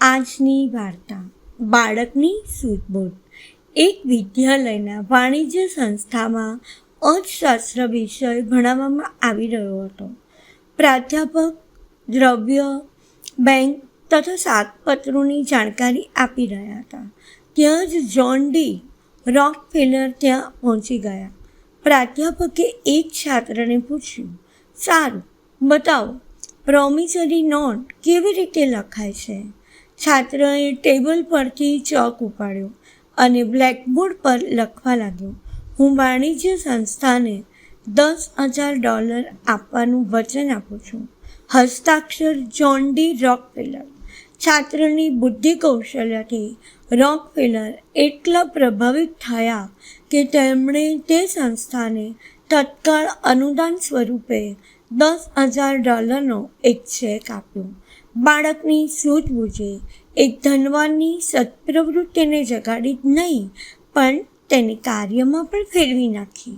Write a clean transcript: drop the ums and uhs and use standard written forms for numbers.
આજની વાર્તા બાળકની સૂઝબૂઝ. એક વિદ્યાલયના વાણિજ્ય સંસ્થામાં અર્થશાસ્ત્ર વિષય ભણાવવામાં આવી રહ્યો હતો. પ્રાધ્યાપક દ્રવ્ય, બેંક તથા સાતપત્રોની જાણકારી આપી રહ્યા હતા. ત્યાં જ જ્હોન ડી રોકફેલર ત્યાં પહોંચી ગયા. પ્રાધ્યાપકે એક છાત્રને પૂછ્યું, સારું, બતાવો, પ્રોમિસરી નોટ કેવી રીતે લખાય છે? છાત્રએ ટેબલ પરથી ચોક ઉપાડ્યો અને બ્લેકબોર્ડ પર લખવા લાગ્યો, હું વાણિજ્ય સંસ્થાને $10,000 આપવાનું વચન આપું છું. હસ્તાક્ષર જ્હોન ડી રોકફેલર. છાત્રની બુદ્ધિ કૌશલ્યથી રોકફેલર એટલા પ્રભાવિત થયા કે તેમણે તે સંસ્થાને તત્કાળ અનુદાન સ્વરૂપે $10,000નો એક ચેક આપ્યો. બાળકની સૂઝબૂઝે એક ધનવાનની સત્પ્રવૃત્તિને જગાડી જ નહીં, પણ તેને કાર્યમાં પણ ફેરવી નાખી.